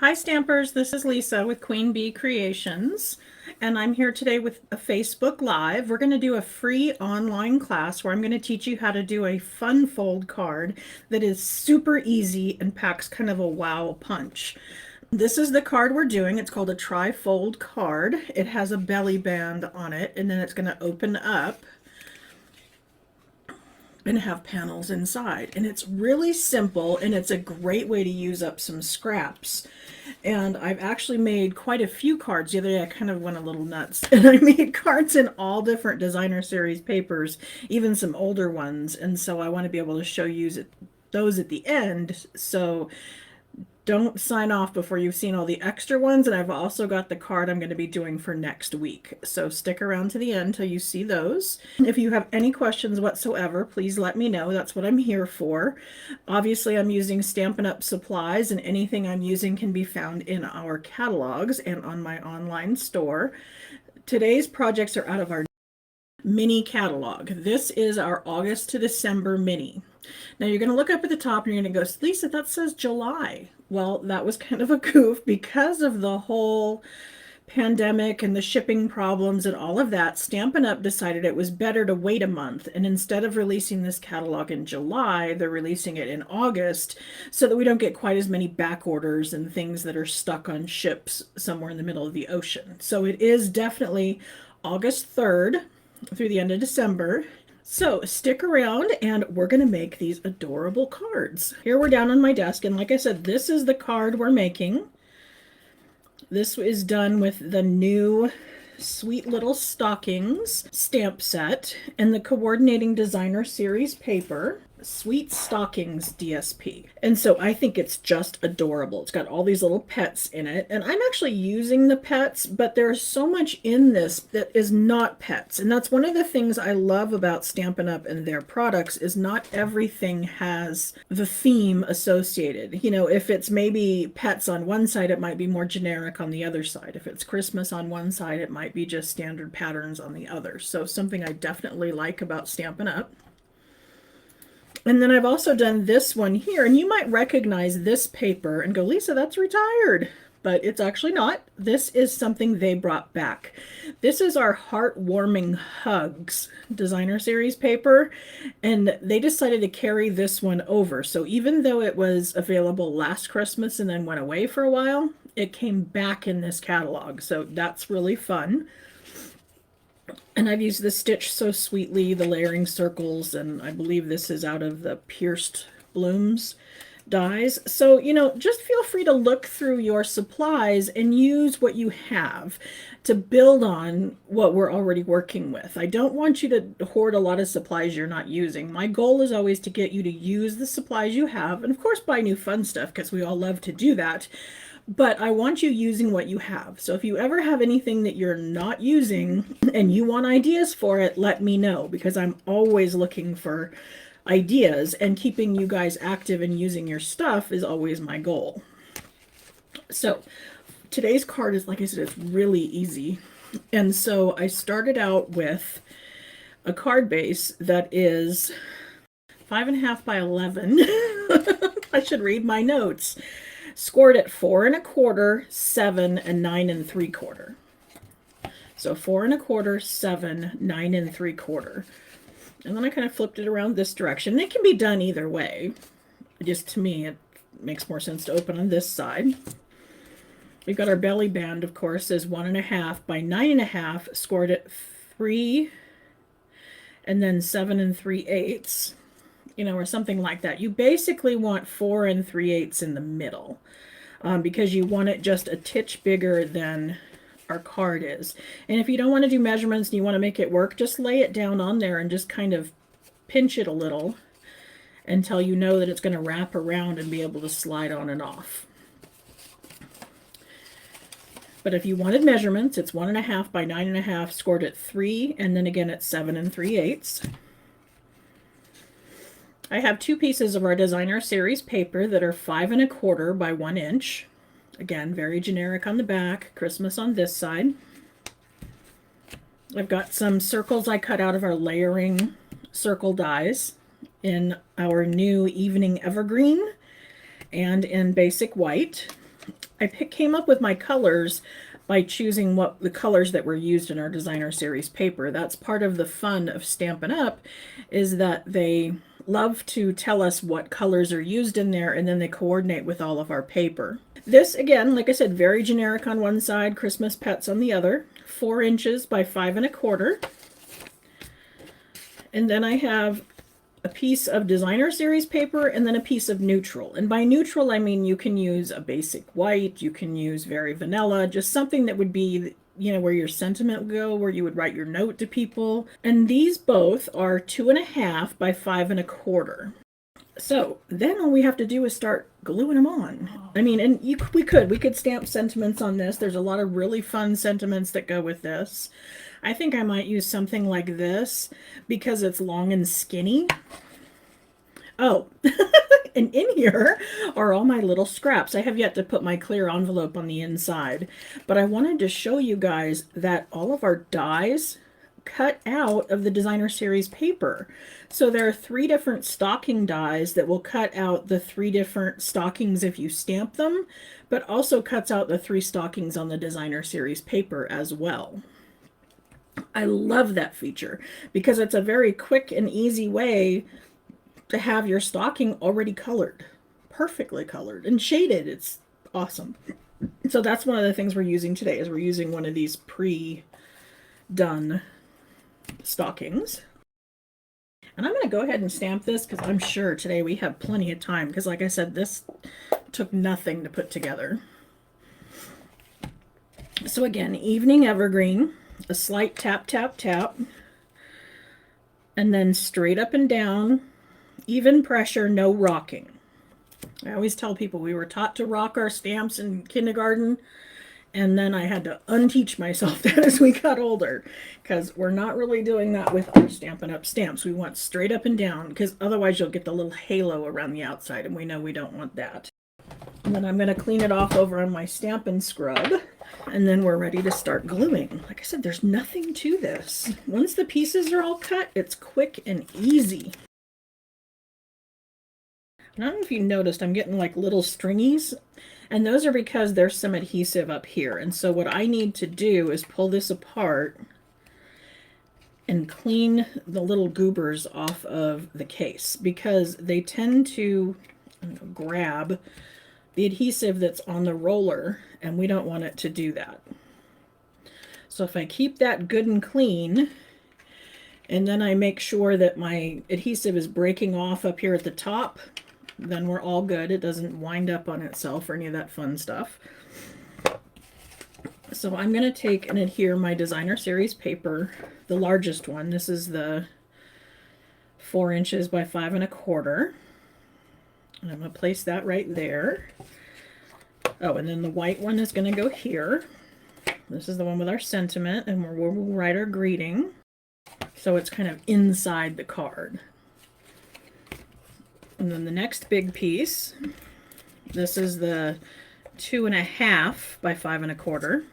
Hi Stampers, this is Lisa with Queen Bee Creations, and I'm here today with a Facebook Live. We're going to do a free online class where I'm going to teach you how to do a fun fold card that is super easy and packs kind of a wow punch. This is the card we're doing. It's called a tri-fold card. It has a belly band on it, and then it's going to open up and have panels inside. And it's really simple, and it's a great way to use up some scraps. And I've actually made quite a few cards. The other day I kind of went a little nuts and I made cards in all different designer series papers, even some older ones. And so I want to be able to show you those at the end. So don't sign off before you've seen all the extra ones. And I've also got the card I'm going to be doing for next week. So stick around to the end till you see those. If you have any questions whatsoever, please let me know. That's what I'm here for. Obviously, I'm using Stampin' Up! Supplies, and anything I'm using can be found in our catalogs and on my online store. Today's projects are out of our mini catalog. This is our August to December mini. Now you're going to look up at the top and you're going to go, Lisa, that says July. Well, that was kind of a goof because of the whole pandemic and the shipping problems and all of that. Stampin' Up! Decided it was better to wait a month, and instead of releasing this catalog in July, they're releasing it in August so that we don't get quite as many back orders and things that are stuck on ships somewhere in the middle of the ocean. So it is definitely August 3rd through the end of December. So stick around and we're going to make these adorable cards. Here we're down on my desk, and like I said, this is the card we're making. This is done with the new Sweet Little Stockings stamp set and the Coordinating Designer Series paper. Sweet Stockings DSP. And so I think it's just adorable. It's got all these little pets in it, and I'm actually using the pets, but there's so much in this that is not pets. And that's one of the things I love about Stampin' Up! And their products is not everything has the theme associated. You know, if it's maybe pets on one side, it might be more generic on the other side. If it's Christmas on one side, it might be just standard patterns on the other. So something I definitely like about Stampin' Up! And then I've also done this one here, and you might recognize this paper and go, Lisa, that's retired. But it's actually not. This is something they brought back. This is our Heartwarming Hugs designer series paper, and they decided to carry this one over. So even though it was available last Christmas and then went away for a while, it came back in this catalog. So that's really fun. And I've used the Stitch So Sweetly, the layering circles, and I believe this is out of the Pierced Blooms dies. So, you know, just feel free to look through your supplies and use what you have to build on what we're already working with. I don't want you to hoard a lot of supplies you're not using. My goal is always to get you to use the supplies you have, and of course buy new fun stuff because we all love to do that. But I want you using what you have. So if you ever have anything that you're not using and you want ideas for it, let me know, because I'm always looking for ideas, and keeping you guys active and using your stuff is always my goal. So today's card is, like I said, it's really easy. And so I started out with a card base that is 5.5 by 11. I should read my notes. Scored at 4 1/4, 7, and 9 3/4. So 4 1/4, 7, 9 3/4. And then I kind of flipped it around this direction. It can be done either way. Just to me, it makes more sense to open on this side. We've got our belly band, of course, is 1 1/2 by 9 1/2, scored at 3, and then 7 3/8. You know, or something like that. You basically want 4 3/8 in the middle, because you want it just a titch bigger than our card is. And if you don't want to do measurements and you want to make it work, just lay it down on there and just kind of pinch it a little until you know that it's going to wrap around and be able to slide on and off. But if you wanted measurements, it's 1 1/2 by 9 1/2, scored at 3, and then again at 7 3/8. I have two pieces of our designer series paper that are 5 1/4 by 1 inch. Again, very generic on the back, Christmas on this side. I've got some circles I cut out of our layering circle dies in our new Evening Evergreen and in Basic White. came up with my colors by choosing what the colors that were used in our designer series paper. That's part of the fun of Stampin' Up! Is that they love to tell us what colors are used in there, and then they coordinate with all of our paper. This, again, like I said, very generic on one side, Christmas pets on the other. 4 inches by 5 1/4. And then I have a piece of designer series paper and then a piece of neutral. And by neutral, I mean you can use a basic white, you can use very vanilla, just something that would be, you know, where your sentiment would go, where you would write your note to people. And these both are 2 1/2 by 5 1/4. So then all we have to do is start gluing them on. I mean, and we could stamp sentiments on this. There's a lot of really fun sentiments that go with this. I think I might use something like this because it's long and skinny. Oh, and in here are all my little scraps. I have yet to put my clear envelope on the inside, but I wanted to show you guys that all of our dies cut out of the designer series paper. So there are 3 different stocking dies that will cut out the 3 different stockings if you stamp them, but also cuts out the 3 stockings on the designer series paper as well. I love that feature because it's a very quick and easy way to have your stocking already colored, perfectly colored and shaded. It's awesome. So that's one of the things we're using today, is we're using one of these pre-done stockings. And I'm going to go ahead and stamp this because I'm sure today we have plenty of time, because like I said, this took nothing to put together. So again, evening evergreen, a slight tap, tap, tap, and then straight up and down, even pressure, no rocking. I always tell people we were taught to rock our stamps in kindergarten, and then I had to unteach myself that as we got older, because we're not really doing that with our Stampin' Up! Stamps. We want straight up and down, because otherwise you'll get the little halo around the outside, and we know we don't want that. And then I'm going to clean it off over on my Stampin' Scrub, and then we're ready to start gluing. Like I said, there's nothing to this. Once the pieces are all cut, it's quick and easy. I don't know if you noticed, I'm getting like little stringies, and those are because there's some adhesive up here. And so what I need to do is pull this apart and clean the little goobers off of the case, because they tend to grab the adhesive that's on the roller, and we don't want it to do that. So if I keep that good and clean, and then I make sure that my adhesive is breaking off up here at the top, then we're all good. It doesn't wind up on itself or any of that fun stuff. So I'm going to take and adhere my designer series paper, the largest one. This is the 4 inches by 5 1/4. And I'm going to place that right there. Oh, and then the white one is going to go here. This is the one with our sentiment, and we'll write our greeting. So it's kind of inside the card. And then the next big piece, this is the 2 1/2 by 5 1/4.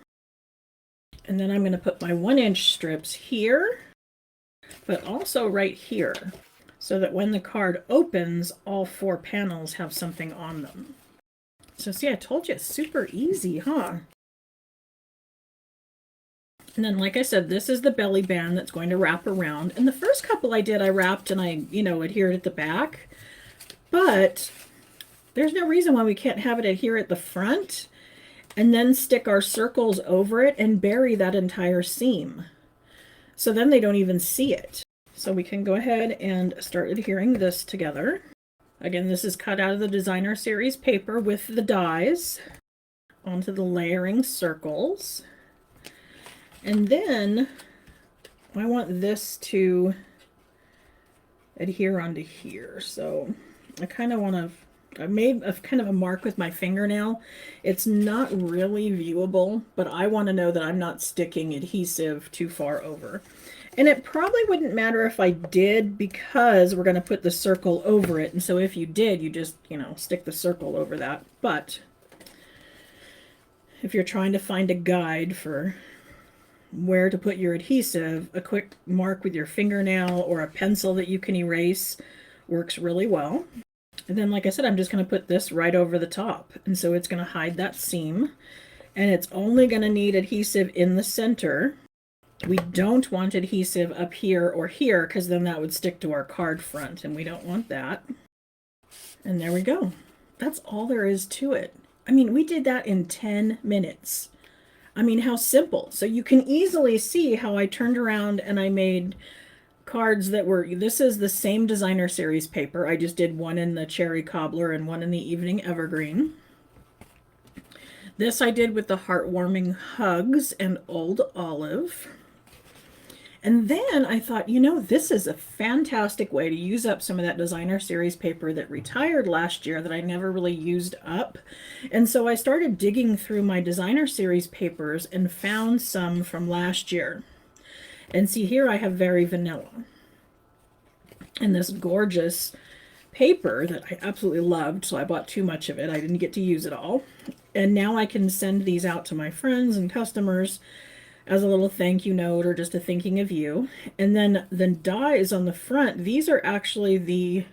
And then I'm going to put my 1-inch strips here, but also right here, so that when the card opens, all 4 panels have something on them. So see, I told you, it's super easy, huh? And then, like I said, this is the belly band that's going to wrap around. And the first couple I did, I wrapped and I, adhered at the back. But there's no reason why we can't have it adhere at the front and then stick our circles over it and bury that entire seam. So then they don't even see it. So we can go ahead and start adhering this together. Again, this is cut out of the designer series paper with the dies onto the layering circles. And then I want this to adhere onto here. So I kind of want to, I made a kind of a mark with my fingernail. It's not really viewable, but I want to know that I'm not sticking adhesive too far over. And it probably wouldn't matter if I did, because we're going to put the circle over it. And so if you did, you just, stick the circle over that. But if you're trying to find a guide for where to put your adhesive, a quick mark with your fingernail or a pencil that you can erase works really well. And then, like I said, I'm just going to put this right over the top. And so it's going to hide that seam. And it's only going to need adhesive in the center. We don't want adhesive up here or here because then that would stick to our card front and we don't want that. And there we go. That's all there is to it. I mean, we did that in 10 minutes. I mean, how simple. So you can easily see how I turned around and I made cards that were, this is the same designer series paper. I just did one in the Cherry Cobbler and one in the Evening Evergreen. This I did with the Heartwarming Hugs and Old Olive. And then I thought, you know, this is a fantastic way to use up some of that designer series paper that retired last year that I never really used up. And so I started digging through my designer series papers and found some from last year. And see, here I have Very Vanilla. And this gorgeous paper that I absolutely loved, so I bought too much of it. I didn't get to use it all. And now I can send these out to my friends and customers as a little thank you note or just a thinking of you. And then the dies on the front, these are actually the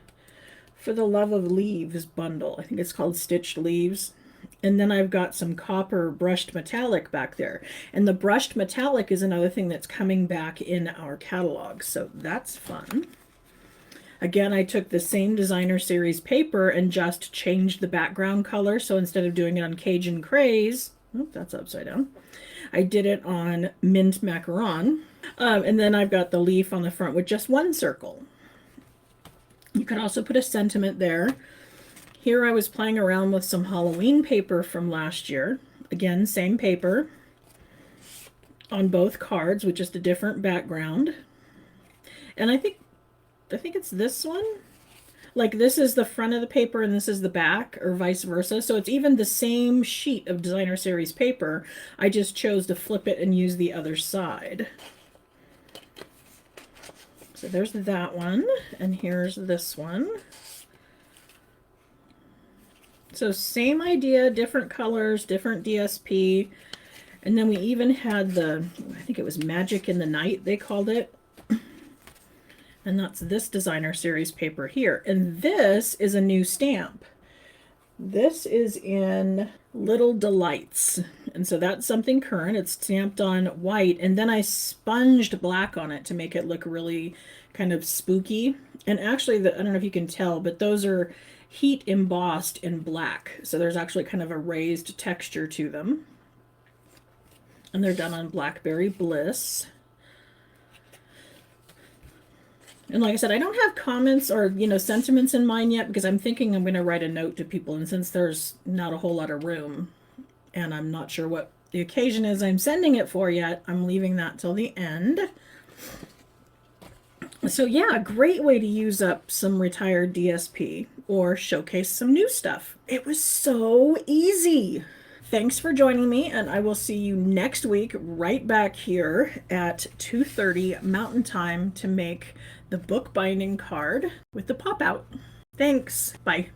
For the Love of Leaves bundle. I think it's called Stitched Leaves. And then I've got some copper brushed metallic back there. And the brushed metallic is another thing that's coming back in our catalog. So that's fun. Again, I took the same designer series paper and just changed the background color. So instead of doing it on Cajun Craze, oh, that's upside down, I did it on Mint Macaron. And then I've got the leaf on the front with just one circle. You could also put a sentiment there. Here I was playing around with some Halloween paper from last year. Again, same paper on both cards with just a different background. And I think it's this one. Like this is the front of the paper and this is the back, or vice versa. So it's even the same sheet of designer series paper. I just chose to flip it and use the other side. So there's that one, and here's this one. So same idea, different colors, different DSP. And then we even had the, I think it was Magic in the Night, they called it. And that's this designer series paper here. And this is a new stamp. This is in Little Delights. And so that's something current. It's stamped on white. And then I sponged black on it to make it look really kind of spooky. And actually, I don't know if you can tell, but those are heat embossed in black. So there's actually kind of a raised texture to them. And they're done on Blackberry Bliss. And like I said, I don't have comments or, you know, sentiments in mind yet because I'm thinking I'm going to write a note to people. And since there's not a whole lot of room and I'm not sure what the occasion is I'm sending it for yet, I'm leaving that till the end. So yeah, a great way to use up some retired DSP or showcase some new stuff. It was so easy. Thanks for joining me, and I will see you next week right back here at 2:30 Mountain Time to make the bookbinding card with the pop out. Thanks. Bye.